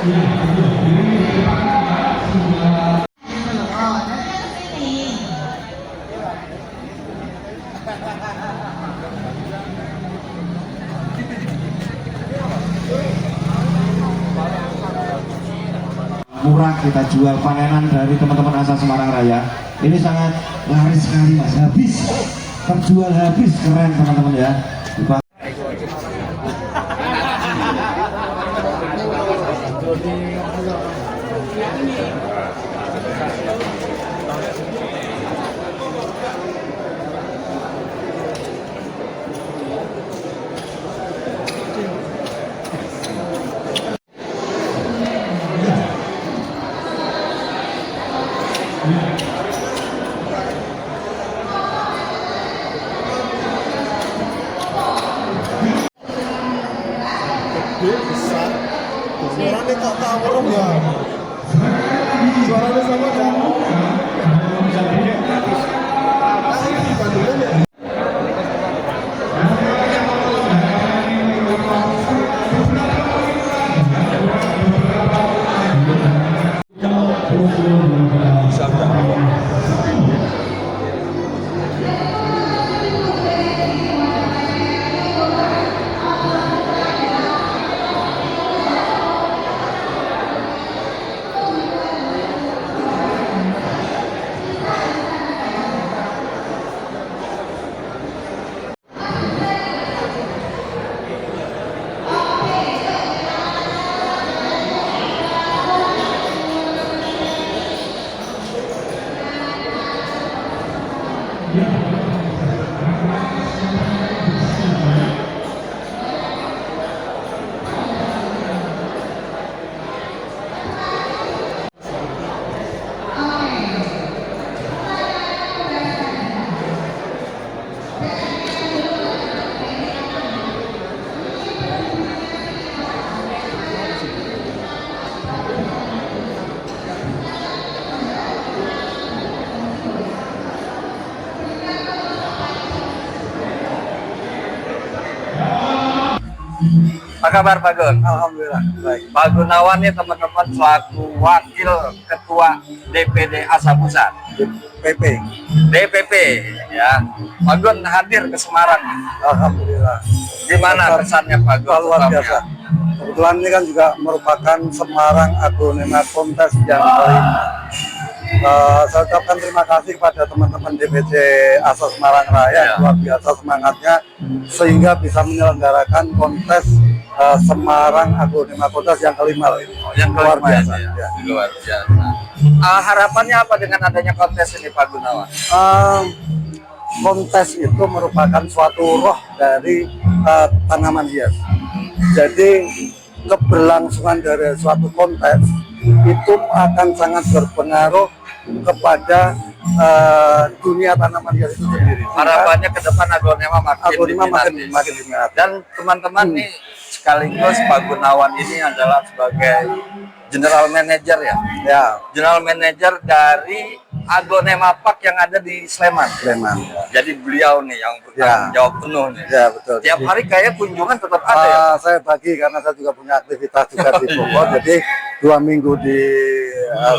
Murah kita jual, panenan dari teman-teman asal Semarang Raya ini sangat laris sekali mas, habis terjual habis, keren teman-teman ya. Besar suaranya tak tahu ya, suaranya sama kan Apa kabar Pak Gun? Alhamdulillah baik. Pak Gunawan nih teman-teman selaku Wakil Ketua DPD Asa Pusat DPP ya. Pak Gun hadir ke Semarang. Alhamdulillah. Gimana kesannya Pak Gun? Luar biasa. Kebetulan ini kan juga merupakan Semarang Agronemat Kontes yang kelima. Saya ucapkan terima kasih kepada teman-teman DPC Asa Semarang Raya, luar biasa semangatnya sehingga bisa menyelenggarakan kontes Semarang Agronemat Kontes yang kelima ini. Yang luar biasa. Ya. Luar biasa. Harapannya apa dengan adanya kontes ini Pak Gunawan? Kontes itu merupakan suatu roh dari tanaman hias. Jadi keberlangsungan dari suatu kontes itu akan sangat berpengaruh kepada dunia tanaman hias itu sendiri. Harapannya ke depan Agronemat makin diminati. Dan teman-teman nih sekaligus Pak Gunawan ini adalah sebagai General Manager ya. General Manager dari Agronemat Park yang ada di Sleman. Jadi beliau nih yang bertanggung jawab penuh nih. Ya betul. Tiap hari kayak kunjungan tetap ada ya. Saya bagi karena saya juga punya aktivitas juga di Bogor. Jadi 2 minggu di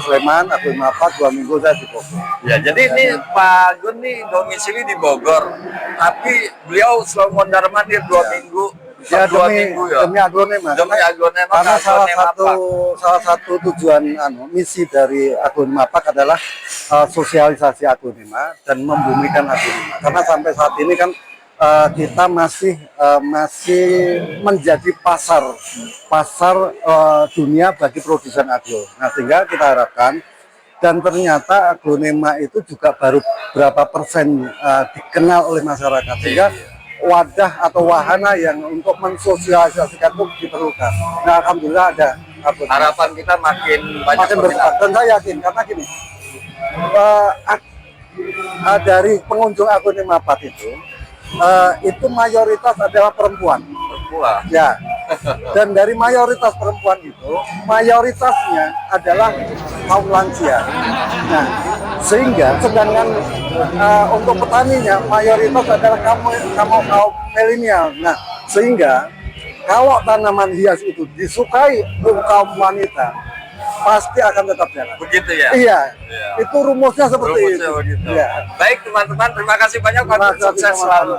Sleman, Agronemat Park, 2 minggu saya di Bogor. Ya jadi ini Pak Gun nih domisili di Bogor, tapi beliau selalu mondar-mandir 2 minggu. Ya, 2 minggu ya. Demi Agronemat. Karena salah satu tujuan misi dari Agronemat Park adalah sosialisasi agronemat dan membumikan agronemat. Karena sampai saat ini kan kita masih menjadi pasar dunia bagi produsen agro. Nah, sehingga kita harapkan dan ternyata agronemat itu juga baru berapa persen dikenal oleh masyarakat, sehingga wadah atau wahana yang untuk mensosialisasikan itu diperlukan. Nah, alhamdulillah ada. Harapan kita makin banyak berkembang. Dan saya yakin karena gini, dari pengunjung Agronemat Park itu mayoritas adalah perempuan. Ya. Dan dari mayoritas perempuan itu, mayoritasnya adalah kaum lansia. Nah, sehingga sedangkan untuk petaninya mayoritas adalah kaum milenial. Nah, sehingga Kalau tanaman hias itu disukai kaum wanita, pasti akan tetap jalan. Begitu ya? Iya, Iya. itu rumusnya seperti Rumusnya itu. begitu. Iya. Baik teman-teman, terima kasih banyak. Terima kasih Sukses sama-sama. selalu.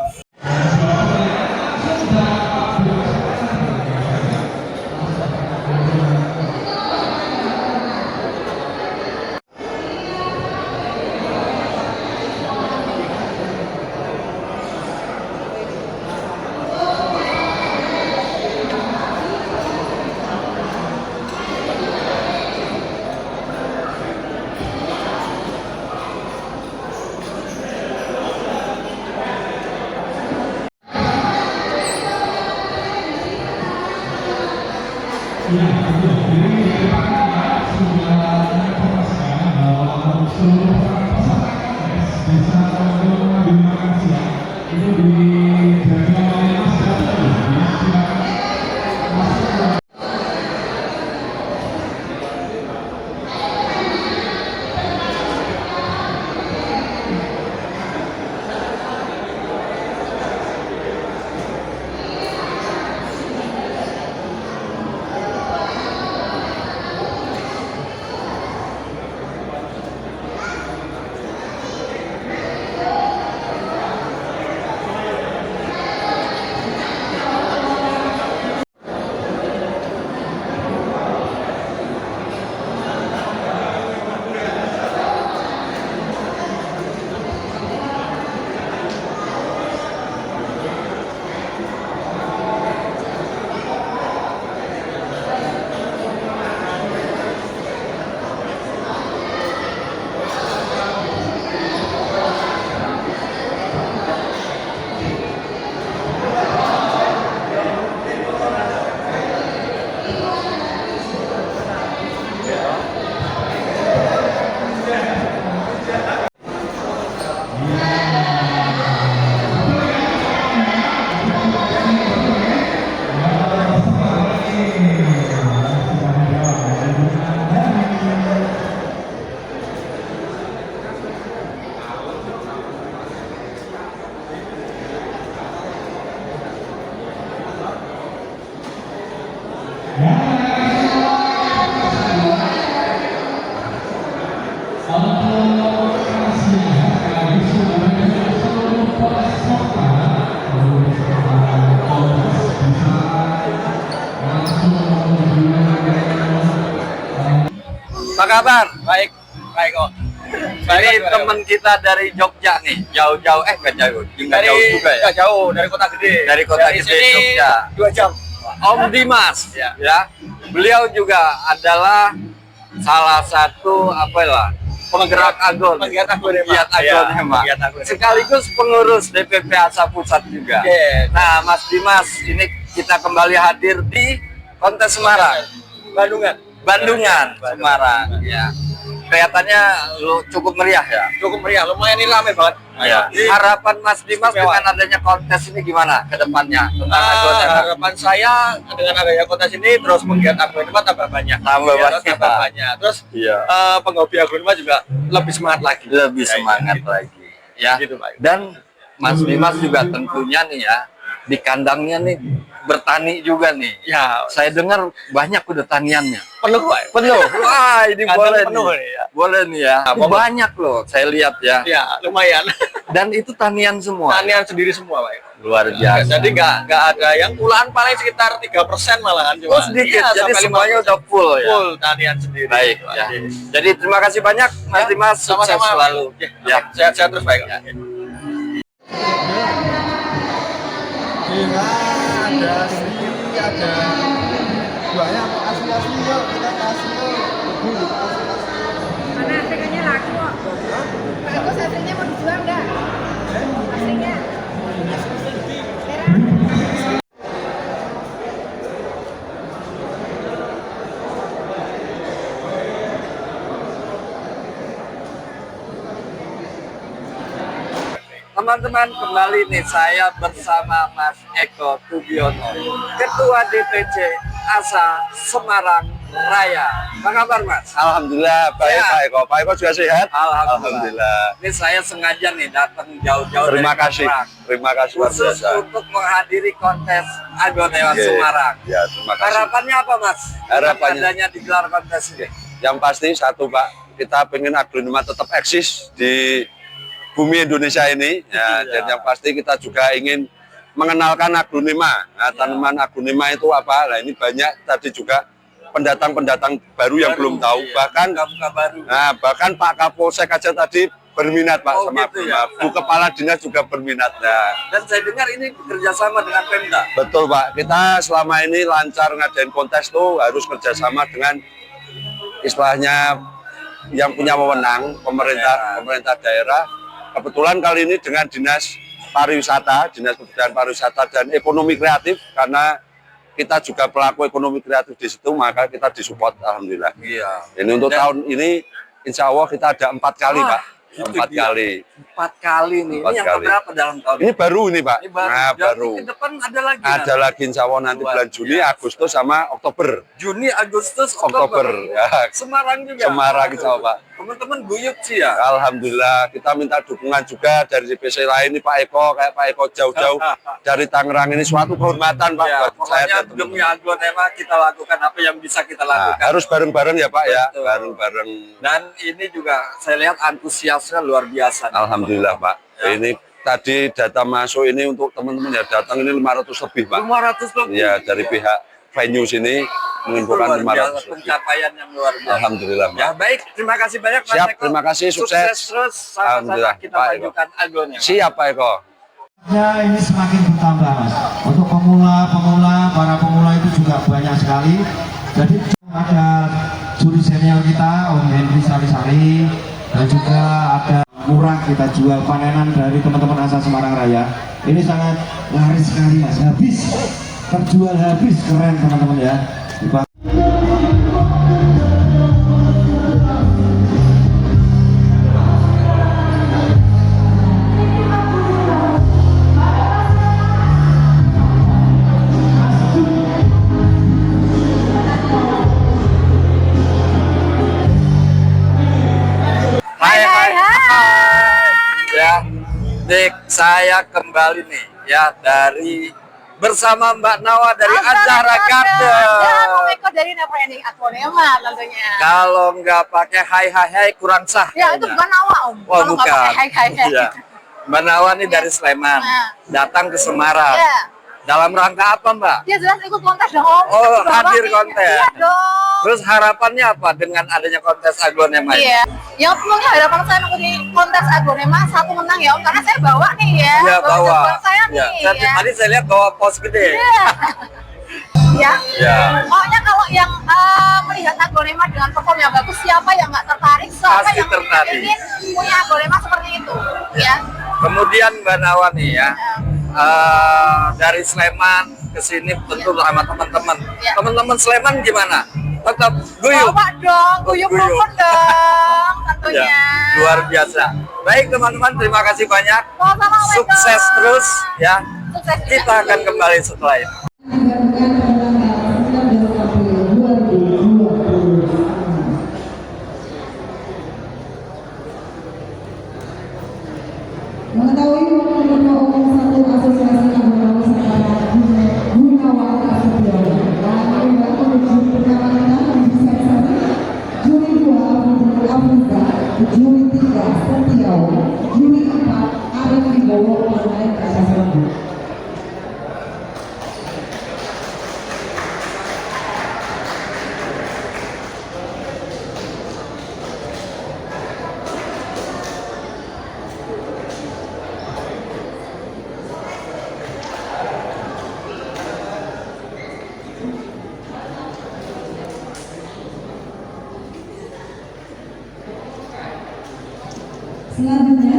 Apa kabar? Baik, baik kok. Ini teman kita dari Jogja nih, jauh-jauh, nggak jauh, nggak jauh juga ya? Nggak jauh, dari kota gede. Dari kota gede sini Jogja. 2 jam. Om Dimas, ya. Beliau juga adalah salah satu penggerak agon, Penggiat agonema. Penggiat agonema. Penggiat agonema. Sekaligus pengurus DPP ASA Pusat juga. Yes. Nah, Mas Dimas, ini kita kembali hadir di kontes Semarang, Bandungan, Semarang, ya. Kelihatannya lu cukup meriah ya. Cukup meriah, lumayan ini rame banget. Ya. Harapan Mas Dimas Istimewa. dengan adanya kontes ini gimana ke depannya tentang agonema? Harapan saya dengan adanya kontes ini terus penggiat agonema tambah banyak. Tambah Ya, banyak. tambah banyak. Terus Iya. penghobi agonema juga lebih semangat lagi. Lebih Ya, semangat gitu. lagi, ya. Gitu, Pak. Dan Mas Dimas juga tentunya nih ya di kandangnya nih bertani juga nih. Ya, Saya dengar banyak udah taniannya. penuh Pak. Penuh. Wah, ini Kandang boleh penuh nih. nih, ya. Boleh nih ya. Nah, Ini banyak loh, saya lihat ya. Ya, lumayan. Dan itu tanian semua. Tanian sendiri semua, Pak. Luar biasa. Jadi nggak ada yang pulaan, paling sekitar 3% malahan cuma. Oh, sedikit. Iya, Jadi sampai semuanya 5%. udah full ya. Full tanian sendiri. Baik Gitu, ya. Adi. Jadi terima kasih banyak Mas Ya, Dimas, sukses sama-sama. selalu. Ya, Ya. sehat-sehat terus baik. Ya. Ada sini, ada banyak asli-asli yuk, kita kasih yuk. Mana aslinya laku kok. Bagus aslinya mau dijual nggak? Aslinya. Merah. Teman-teman, kembali nih saya bersama Mas Eko Tubiono, Ketua DPC ASA Semarang Raya. Apa kabar Mas? Alhamdulillah baik Ya. Pak Eko. Pak Eko juga sehat? Alhamdulillah. Ini saya sengaja nih datang jauh-jauh Terima dari kasih. Semarang. Terima kasih luar Khusus biasa. untuk menghadiri kontes Agonewan Oke. Semarang. Ya, terima kasih. Harapannya apa Mas? Harapannya- Dengan adanya digelar kontes ini. Yang pasti satu Pak, kita pengen aglonema tetap eksis di bumi Indonesia ini. Ya, Iya. dan yang pasti kita juga ingin mengenalkan aglonema. Nah, tanaman aglonema itu apa? Nah, ini banyak tadi juga pendatang-pendatang baru yang belum tahu. Iya. Bahkan Buka baru. nah, bahkan Pak Kapolsek aja tadi berminat Pak Oh, sama gitu ya? Bu Kepala Dinas juga berminat. Nah, Dan saya dengar ini bekerjasama dengan Pemda. betul Pak, kita selama ini lancar ngadain kontes tuh harus kerjasama dengan istilahnya yang punya wewenang, pemerintah daerah. Kebetulan kali ini dengan Dinas Pariwisata, Dinas Kebudayaan Pariwisata dan Ekonomi Kreatif, karena kita juga pelaku ekonomi kreatif di situ, maka kita disupport alhamdulillah. Iya. Ini untuk Dan- tahun ini insya Allah kita ada 4 kali Wah, Pak, itu 4 dia. kali. 4 kali nih. Empat Ini yang kali. keberapa dalam tahun Ini baru ini Pak, Ini baru. nah Jadi baru. ke depan ada lagi. Ada lagi insya Allah nanti Luar bulan Juni, biasa. Agustus sama Oktober. Juni, Agustus, Oktober, ya. Semarang juga. Semarang insya Allah, Pak. Teman-teman guyup sih ya. Alhamdulillah, kita minta dukungan juga dari DPC lain nih Pak Eko, kayak Pak Eko jauh-jauh dari Tangerang, ini suatu kehormatan Pak Ya, buat saya pokoknya dan demi teman-teman. Aglonema kita lakukan apa yang bisa kita Nah, lakukan. harus bareng-bareng ya Pak ya, Betul. bareng-bareng. Dan ini juga saya lihat antusiasnya luar biasa. Alhamdulillah Pak. Ya. Ini tadi data masuk ini untuk teman-teman ya datang ini 500 lebih Pak. 500 lebih. Ya dari pihak venue sini Luar mengumpulkan biasa, 500 lebih. pencapaian yang luar biasa. Alhamdulillah Pak. Ya baik, terima kasih banyak Mas Siap, Eko. terima kasih, sukses. terus, sama-sama Alhamdulillah, kita Pak Eko. majukan Aglonema. Siap Pak Eko. Ya, ini semakin bertambah Mas. Untuk pemula, para pemula itu juga banyak sekali. Jadi ada juri senior kita Om Henry Sari-Sari, dan juga ada murah kita jual panenan dari teman-teman Asa Semarang Raya. Ini sangat laris sekali Mas, habis, terjual habis, keren teman-teman ya. Hai. Ya, Dik, saya kembali nih ya dari bersama Mbak Nawa dari acara Garden. Dan Om Eko dari Never Ending Aglonema tentunya. Kalau nggak pakai hai kurang sah. Ya itu kayaknya. bukan Nawa Om. Wah, Kalau nggak bukan. pakai hai. Iya. Mbak Nawa nih dari Sleman, Nah. datang ke Semarang. Iya. Dalam rangka apa, Mbak? Ya jelas ikut kontes dong Om. Oh, Bawa hadir nih. kontes. Iya dong. Terus harapannya apa dengan adanya kontes Aglonema ini? Iya. Yang penting harapan saya mengikuti kontes Aglonema satu menang ya Om, karena saya bawa nih ya. Ya, bawa. jagoan saya Ya. nih Tadi, ya. tadi saya lihat bawa pos gede. Iya. Ya. Ya. Pokoknya kalau yang melihat Aglonema dengan perform yang bagus, siapa yang nggak tertarik? Siapa Pasti yang tertarik. ingin punya Aglonema seperti itu? Ya. Kemudian Mbak Nawa nih ya, dari Sleman ke sini tentu sama teman-teman. Ya. Teman-teman Sleman gimana? Tetap guyup. Bawa dong, guyup Guyup. rukun dong, tentunya. Ya, luar biasa. Baik teman-teman, terima kasih banyak. Sama-sama, Om Eko. Sukses terus ya. Sukses juga. Kita akan kembali setelah ini. Mengetahui waktu Ketua Umum satu Asosiasi Anggota Wisatawan Gunawan Nasution dan membantu menuju pertama kita bisa bersama juri 2 Abdul Afrika, juri 3 Setio, juri 4 Arif Wibowo mengenai kesasaran. Selanjutnya,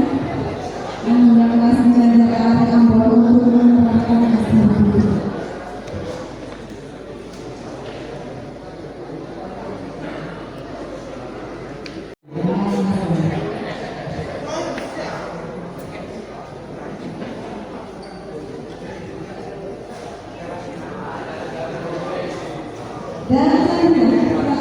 yang kelas 9 dari Arif Ambon untuk menerapkan hasil. Dan selanjutnya,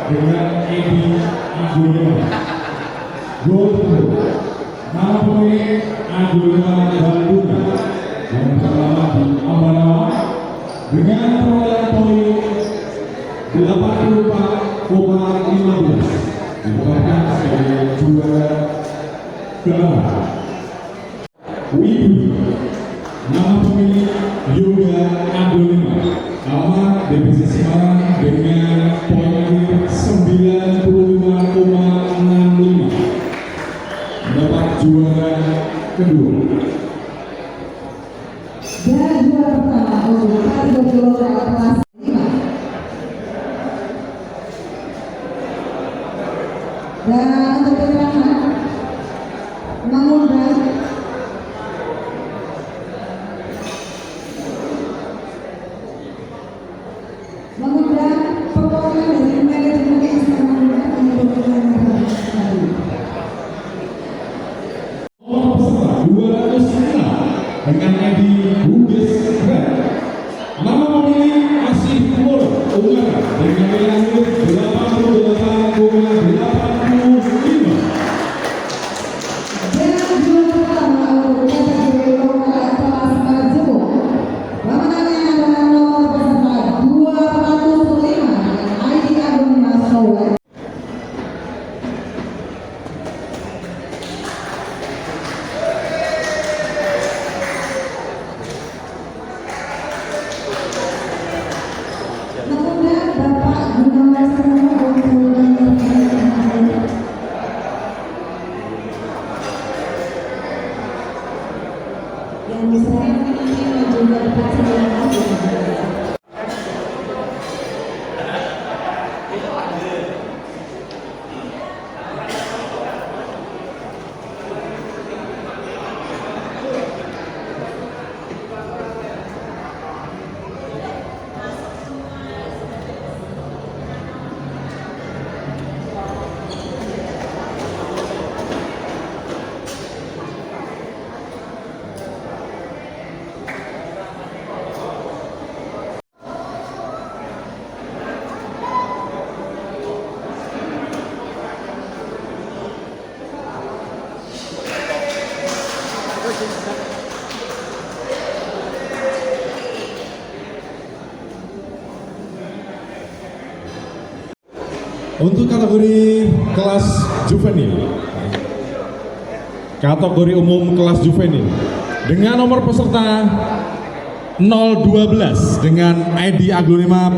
dengan Edi Agulema. Gol kedua, nama pemain Agulema Bandung yang pertama di Ambarawa dengan perolehan poin 84,15 ditetapkan sebagai juara kedua. Wibu, nama pemilik Yoga Agulema, alamat DPC Semarang dengan poin akhir 95,65 mendapat juara kedua. Dan juara pertama untuk kategori lokal kelas 5. Dan untuk keterangan mengundang perwakilan dari manajemen Istana untuk menyampaikan tadi. Nomor peserta 206 dengan Edi Bugis Red. Nama pemilik Asih Moro Unggara dengan nilai akhir 88,85. Dan juara pertama untuk kategori lokal kelas Majemuk. Pemenangnya adalah nomor peserta 205 dengan ID Agulema Sower. Mengundang Bapak Gunawan Sarana untuk menyampaikan yang diserahkan ini juga persidangan. Untuk kategori kelas juvenil, kategori umum kelas juvenil dengan nomor peserta 012 dengan ID Agulema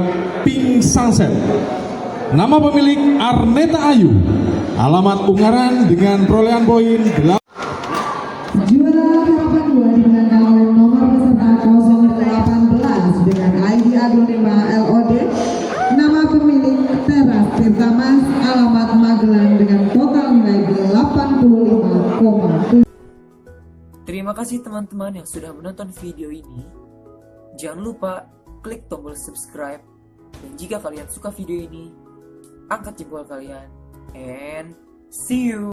Pink Sunset. Nama pemilik Arneta Ayu, alamat Ungaran dengan perolehan poin 8. Juara harapan 2 dimenangkan oleh nomor peserta 018 dengan ID Agulema LOD. Nama pemilik Teras Tirtamas, alamat Magelang dengan total nilai 85,7. Terima kasih teman-teman yang sudah menonton video ini. Jangan lupa klik tombol subscribe. Dan jika kalian suka video ini, angkat jempol kalian. And see you!